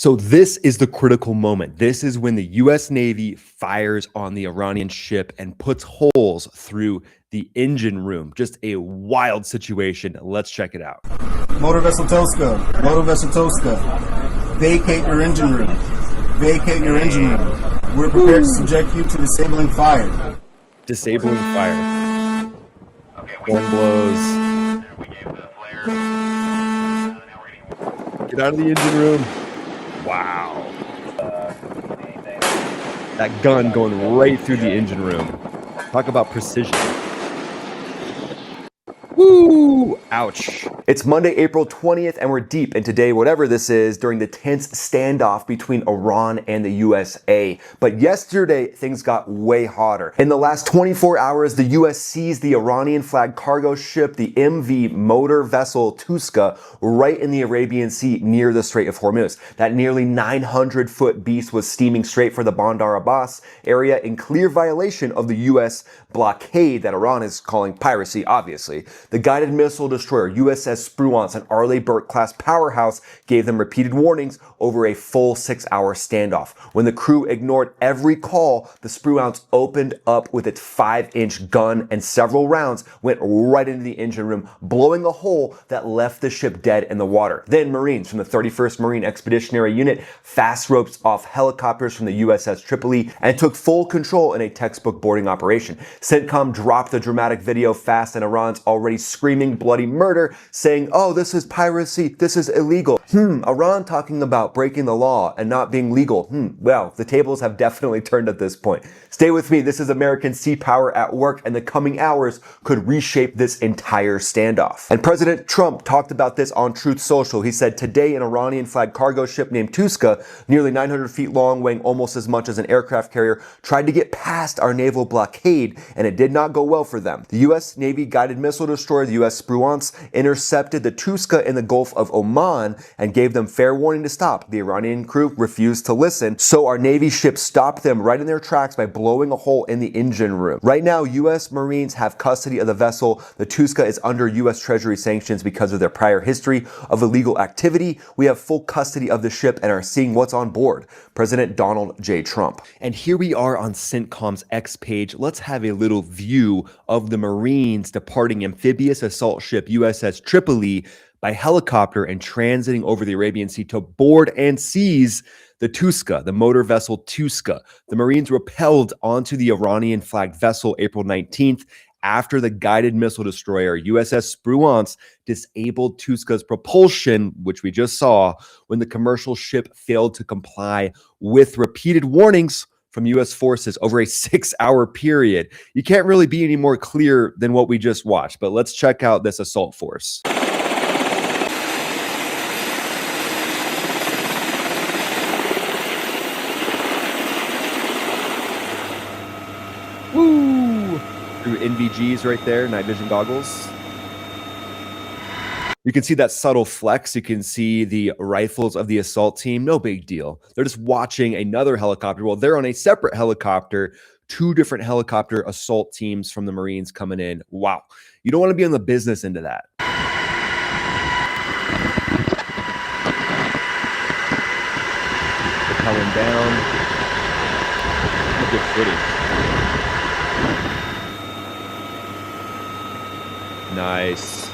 So this is the critical moment. This is when the U.S. Navy fires on the Iranian ship and puts holes through the engine room. Just a wild situation. Let's check it out. Motor vessel Touska, motor vessel Touska, vacate your engine room. Vacate your engine room. We're prepared to subject you to disabling fire. Disabling fire. Horn blows. Get out of the engine room. Wow. That gun going right through the engine room. Talk about precision. Woo! Ouch. It's Monday, April 20th, and we're deep in today, whatever this is, during the tense standoff between Iran and the USA. But yesterday, things got way hotter. In the last 24 hours, the US seized the Iranian-flagged cargo ship, the MV motor vessel Touska, right in the Arabian Sea near the Strait of Hormuz. That nearly 900-foot beast was steaming straight for the Bandar Abbas area in clear violation of the US blockade that Iran is calling piracy, obviously. The guided missile destroyer USS Spruance, an Arleigh Burke-class powerhouse, gave them repeated warnings over a full 6-hour standoff. When the crew ignored every call, the Spruance opened up with its 5-inch gun, and several rounds went right into the engine room, blowing a hole that left the ship dead in the water. Then Marines from the 31st Marine Expeditionary Unit fast roped off helicopters from the USS Tripoli and took full control in a textbook boarding operation. CENTCOM dropped the dramatic video fast, and Iran's already screaming bloody murder, saying, oh, this is piracy, this is illegal. Iran talking about breaking the law and not being legal. Well, the tables have definitely turned at this point. Stay with me, this is American sea power at work, and the coming hours could reshape this entire standoff. And President Trump talked about this on Truth Social. He said, today an Iranian-flagged cargo ship named Touska, nearly 900 feet long, weighing almost as much as an aircraft carrier, tried to get past our naval blockade, and it did not go well for them. The U.S. Navy guided missile destroyer, the U.S. Spruance, intercepted the Touska in the Gulf of Oman and gave them fair warning to stop. The Iranian crew refused to listen, so our Navy ship stopped them right in their tracks by blowing a hole in the engine room. Right now, U.S. Marines have custody of the vessel. The Touska is under U.S. Treasury sanctions because of their prior history of illegal activity. We have full custody of the ship and are seeing what's on board. President Donald J. Trump. And here we are on CENTCOM's X page. Let's have a little view of the Marines departing amphibious assault ship USS Tripoli by helicopter and transiting over the Arabian Sea to board and seize the Touska, the motor vessel Touska. The Marines repelled onto the Iranian-flagged vessel April 19th after the guided missile destroyer USS Spruance disabled Touska's propulsion, which we just saw, when the commercial ship failed to comply with repeated warnings from U.S. forces over a 6-hour period. You can't really be any more clear than what we just watched, but let's check out this assault force. Woo! Through NVGs right there, night vision goggles. You can see that subtle flex. You can see the rifles of the assault team. No big deal. They're just watching another helicopter. Well, they're on a separate helicopter. 2 different helicopter assault teams from the Marines coming in. Wow. You don't want to be on the business end of that. They're coming down. Good footage. Nice.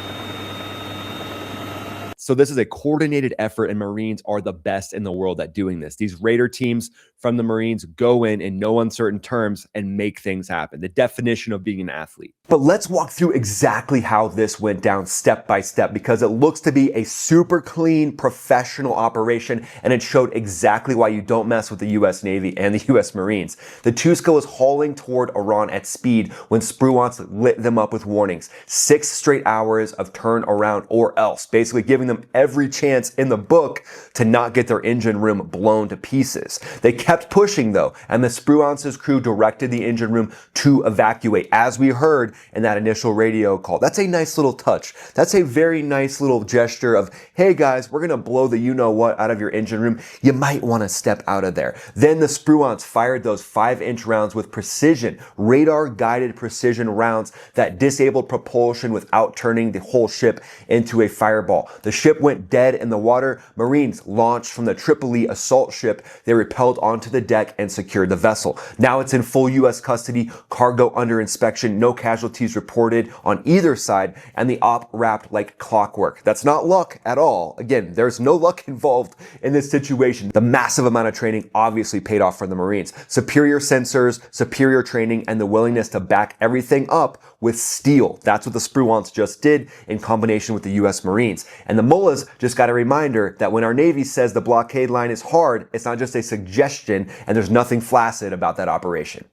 So this is a coordinated effort, and Marines are the best in the world at doing this. These Raider teams from the Marines go in no uncertain terms and make things happen. The definition of being an athlete. But let's walk through exactly how this went down step by step, because it looks to be a super clean, professional operation, and it showed exactly why you don't mess with the U.S. Navy and the U.S. Marines. The Touska was hauling toward Iran at speed when Spruance lit them up with warnings. 6 straight hours of turn around or else, basically giving them every chance in the book to not get their engine room blown to pieces. They kept pushing though, and the Spruance's crew directed the engine room to evacuate. As we heard, in that initial radio call. That's a nice little touch. That's a very nice little gesture of, hey guys, we're gonna blow the you-know-what out of your engine room. You might wanna step out of there. Then the Spruance fired those 5-inch rounds with precision, radar-guided precision rounds that disabled propulsion without turning the whole ship into a fireball. The ship went dead in the water. Marines launched from the Tripoli assault ship. They repelled onto the deck and secured the vessel. Now it's in full U.S. custody, cargo under inspection, no casualties reported on either side, and the op wrapped like clockwork. That's not luck at all. Again, there's no luck involved in this situation. The massive amount of training obviously paid off for the Marines. Superior sensors, superior training, and the willingness to back everything up with steel. That's what the Spruance just did in combination with the U.S. Marines. And the Mullahs just got a reminder that when our Navy says the blockade line is hard, it's not just a suggestion, and there's nothing flaccid about that operation.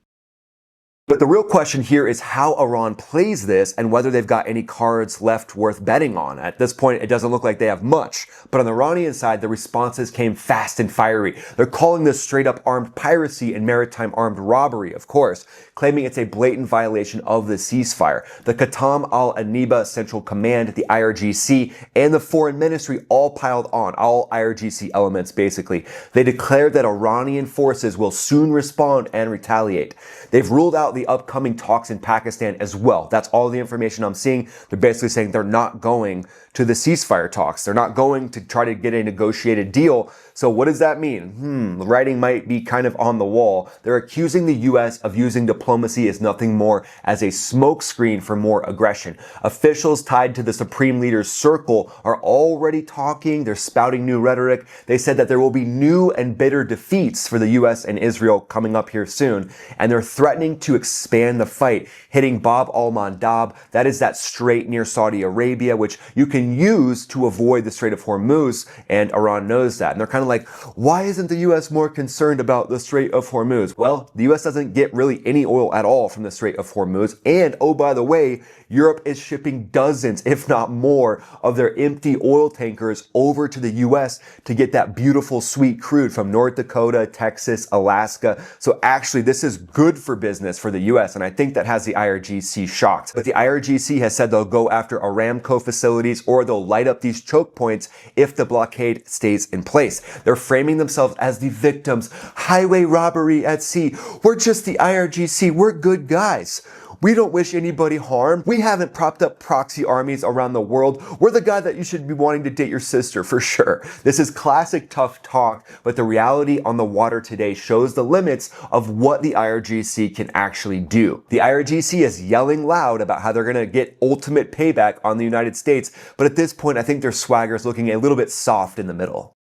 But the real question here is how Iran plays this and whether they've got any cards left worth betting on. At this point, it doesn't look like they have much. But on the Iranian side, the responses came fast and fiery. They're calling this straight up armed piracy and maritime armed robbery, of course, claiming it's a blatant violation of the ceasefire. The Qatam al-Aniba Central Command, the IRGC, and the Foreign Ministry all piled on, all IRGC elements basically. They declared that Iranian forces will soon respond and retaliate. They've ruled out the upcoming talks in Pakistan as well. That's all the information I'm seeing. They're basically saying they're not going to the ceasefire talks. They're not going to try to get a negotiated deal. So what does that mean? The writing might be kind of on the wall. They're accusing the U.S. of using diplomacy as nothing more as a smokescreen for more aggression. Officials tied to the Supreme Leader's circle are already talking. They're spouting new rhetoric. They said that there will be new and bitter defeats for the U.S. and Israel coming up here soon. And they're threatening to expand the fight, hitting Bab al-Mandab. That is that strait near Saudi Arabia, which you can use to avoid the Strait of Hormuz. And Iran knows that. And they're kind of like, why isn't the U.S. more concerned about the Strait of Hormuz? Well, the U.S. doesn't get really any oil at all from the Strait of Hormuz. And oh, by the way, Europe is shipping dozens, if not more, of their empty oil tankers over to the U.S. to get that beautiful, sweet crude from North Dakota, Texas, Alaska. So actually, this is good for business for the U.S., and I think that has the IRGC shocked. But the IRGC has said they'll go after Aramco facilities or they'll light up these choke points if the blockade stays in place. They're framing themselves as the victims. Highway robbery at sea. We're just the IRGC. We're good guys. We don't wish anybody harm. We haven't propped up proxy armies around the world. We're the guy that you should be wanting to date your sister for sure. This is classic tough talk, but the reality on the water today shows the limits of what the IRGC can actually do. The IRGC is yelling loud about how they're gonna get ultimate payback on the United States, but at this point, I think their swagger is looking a little bit soft in the middle.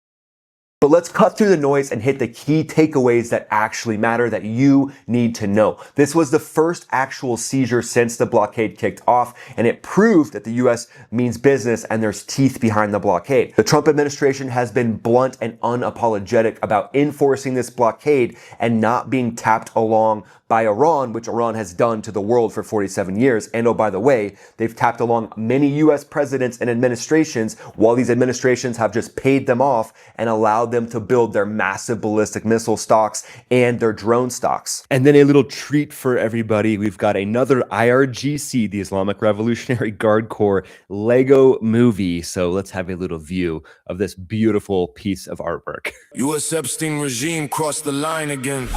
But let's cut through the noise and hit the key takeaways that actually matter that you need to know. This was the first actual seizure since the blockade kicked off, and it proved that the U.S. means business and there's teeth behind the blockade. The Trump administration has been blunt and unapologetic about enforcing this blockade and not being tapped along by Iran, which Iran has done to the world for 47 years. And oh, by the way, they've tapped along many U.S. presidents and administrations while these administrations have just paid them off and allowed them to build their massive ballistic missile stocks and their drone stocks. And then a little treat for everybody. We've got another IRGC, the Islamic Revolutionary Guard Corps Lego movie. So let's have a little view of this beautiful piece of artwork. U.S. Epstein regime crossed the line again.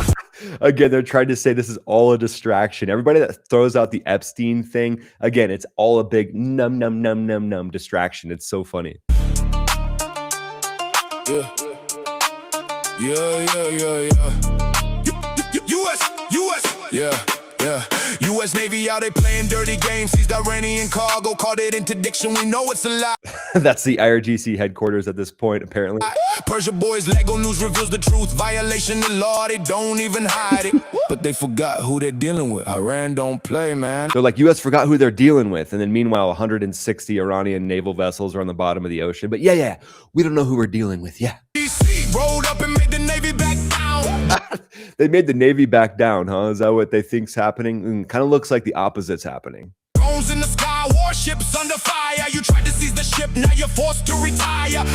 Again, they're trying to say this is all a distraction. Everybody that throws out the Epstein thing, again, it's all a big num num num num num distraction. It's so funny. Yeah. U.S. Yeah. U.S. Navy out there playing dirty games. Seized Iranian cargo, called it interdiction. We know it's a lie. That's the IRGC headquarters at this point, apparently. Persia boys, Lego news reveals the truth. Violation of law, they don't even hide it. But they forgot who they're dealing with. Iran don't play, man. They're like, U.S. forgot who they're dealing with. And then meanwhile, 160 Iranian naval vessels are on the bottom of the ocean. But yeah, we don't know who we're dealing with. Yeah. DC rolled up and made the Navy back down. They made the Navy back down, huh? Is that what they think's happening? Kind of looks like the opposite's happening. Drones in the sky, warships under fire. You tried to seize the ship, now you're forced to retire.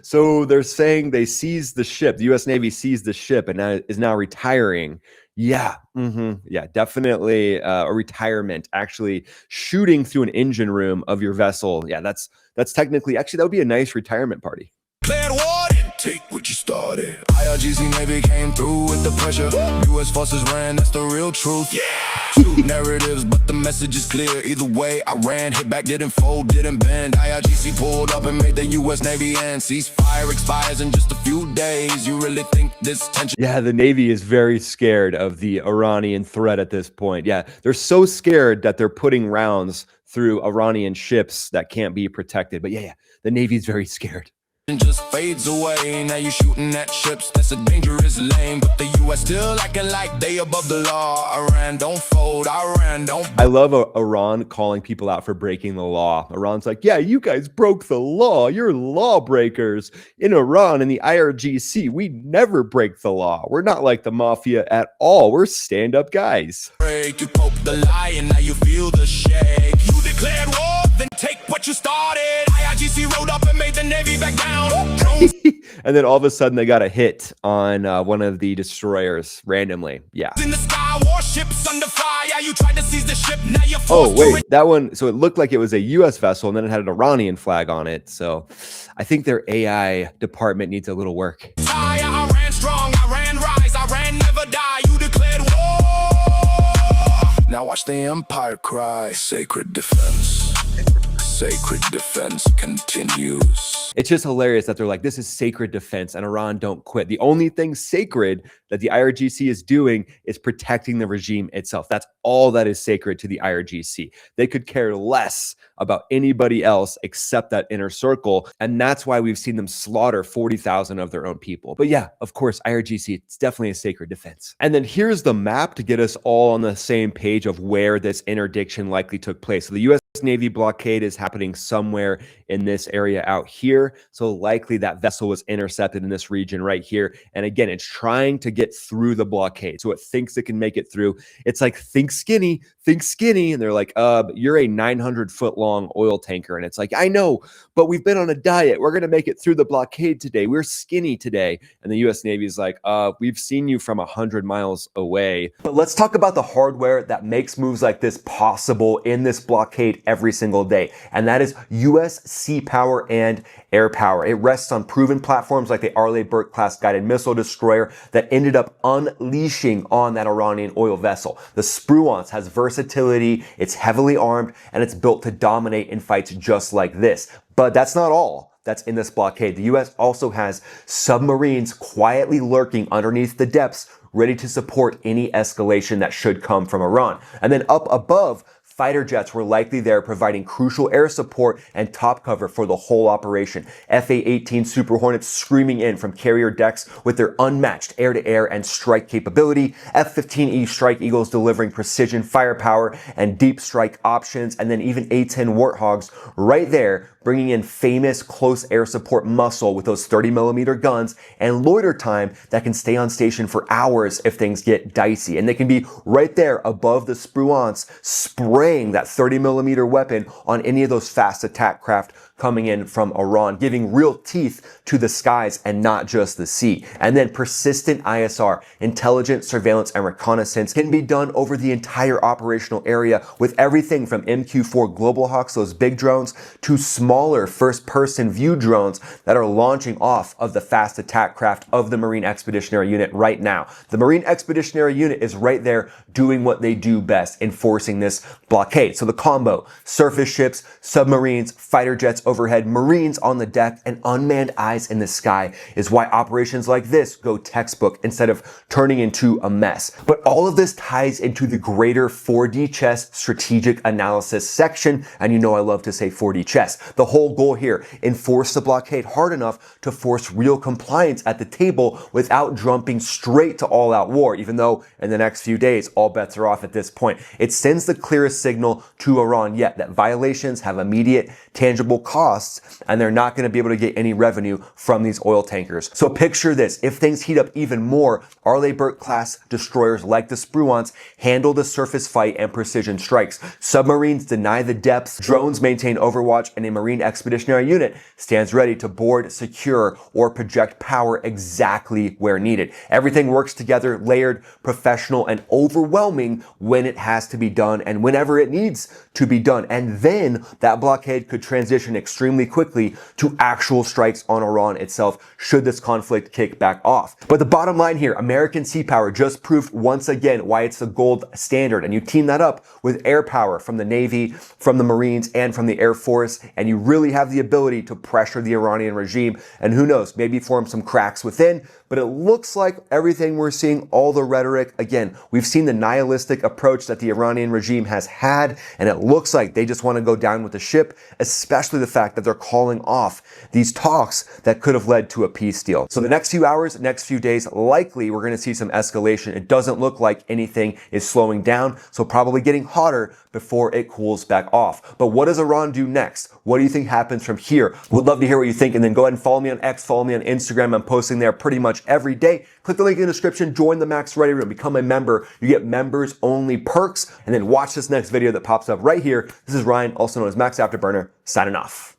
So they're saying they seized the ship. The U.S. Navy seized the ship and is now retiring. Yeah, yeah, definitely a retirement. Actually, shooting through an engine room of your vessel. Yeah, that's technically that would be a nice retirement party. Declared war, didn't take what you started. IRGC Navy came through with the pressure. U.S. forces ran, that's the real truth. Yeah. Two narratives, but the message is clear. Either way, I ran, hit back, didn't fold, didn't bend. IRGC pulled up and made the U.S. Navy end. Ceasefire expires in just a few days. You really think this tension? Yeah, the Navy is very scared of the Iranian threat at this point. Yeah, they're so scared that they're putting rounds through Iranian ships that can't be protected. But yeah, the Navy's very scared. Just fades away. Now you shooting at ships, that's a dangerous lane. But the U.S. still acting like they above the law. Iran don't fold, Iran don't. I love Iran calling people out for breaking the law. Iran's like, yeah, you guys broke the law. You're lawbreakers. In Iran and the IRGC, we never break the law. We're not like the mafia at all. We're stand-up guys. You poke the lie and now you feel the shake. You declared war, then take what you started. IRGC rode up and made the Navy back down. And then all of a sudden they got a hit on one of the destroyers randomly. Yeah. In the sky, warships under fire. You tried to seize the ship, now you're Oh, forced to wait, that one. So it looked like it was a U.S. vessel and then it had an Iranian flag on it. So I think their AI department needs a little work. retire. I ran strong, I ran rise, I ran never die. You declared war. Now watch the empire cry. Sacred defense. Sacred defense continues. It's just hilarious that they're like, this is sacred defense and Iran don't quit. The only thing sacred that the IRGC is doing is protecting the regime itself. That's all that is sacred to the IRGC. They could care less about anybody else except that inner circle. And that's why we've seen them slaughter 40,000 of their own people. But yeah, of course, IRGC, it's definitely a sacred defense. And then here's the map to get us all on the same page of where this interdiction likely took place. So the U.S. Navy blockade is happening somewhere in this area out here. So likely that vessel was intercepted in this region right here. And again, it's trying to get through the blockade. So it thinks it can make it through. It's like, think skinny. And they're like, you're a 900-foot long oil tanker. And it's like, I know, but we've been on a diet. We're going to make it through the blockade today. We're skinny today. And the U.S. Navy is like, we've seen you from 100 miles away. But let's talk about the hardware that makes moves like this possible in this blockade every single day. And that is U.S. sea power and air power. It rests on proven platforms like the Arleigh Burke class guided missile destroyer that ended up unleashing on that Iranian oil vessel. The Spruance has versatility, it's heavily armed, and it's built to dominate in fights just like this. But that's not all that's in this blockade. The U.S. also has submarines quietly lurking underneath the depths, ready to support any escalation that should come from Iran. And then up above, fighter jets were likely there providing crucial air support and top cover for the whole operation. FA-18 Super Hornets screaming in from carrier decks with their unmatched air-to-air and strike capability. F-15E Strike Eagles delivering precision firepower and deep strike options. And then even A-10 Warthogs right there bringing in famous close air support muscle with those 30mm guns and loiter time that can stay on station for hours if things get dicey. And they can be right there above the Spruance spraying that 30mm weapon on any of those fast attack craft coming in from Iran, giving real teeth to the skies and not just the sea. And then persistent ISR, intelligence, surveillance, and reconnaissance can be done over the entire operational area with everything from MQ-4 Global Hawks, those big drones, to smaller first-person view drones that are launching off of the fast attack craft of the Marine Expeditionary Unit right now. The Marine Expeditionary Unit is right there doing what they do best, enforcing this blockade. So the combo, surface ships, submarines, fighter jets overhead, Marines on the deck, and unmanned eyes in the sky is why operations like this go textbook instead of turning into a mess. But all of this ties into the greater 4D chess strategic analysis section, and you know I love to say 4D chess. The whole goal here, enforce the blockade hard enough to force real compliance at the table without jumping straight to all-out war, even though in the next few days all bets are off at this point. It sends the clearest signal to Iran yet that violations have immediate, tangible costs, and they're not going to be able to get any revenue from these oil tankers. So picture this. If things heat up even more, Arleigh Burke-class destroyers like the Spruance handle the surface fight and precision strikes. Submarines deny the depths, drones maintain overwatch, and a Marine Expeditionary Unit stands ready to board, secure, or project power exactly where needed. Everything works together, layered, professional, and overwhelming when it has to be done and whenever it needs to be done. And then that blockade could transition extremely quickly to actual strikes on Iran itself should this conflict kick back off. But the bottom line here, American sea power just proved once again why it's the gold standard. And you team that up with air power from the Navy, from the Marines, and from the Air Force, and you really have the ability to pressure the Iranian regime, and who knows, maybe form some cracks within. But it looks like everything we're seeing, all the rhetoric, again, we've seen the nihilistic approach that the Iranian regime has had, and it looks like they just want to go down with the ship, especially the fact that they're calling off these talks that could have led to a peace deal. So the next few hours, next few days, likely we're going to see some escalation. It doesn't look like anything is slowing down, so probably getting hotter before it cools back off. But what does Iran do next? What do you think happens from here? Would love to hear what you think, and then go ahead and follow me on X, follow me on Instagram. I'm posting there pretty much every day. Click the link in the description, join the Max Ready Room, become a member. You get members only perks, and then watch this next video that pops up right here. This is Ryan, also known as Max Afterburner, signing off.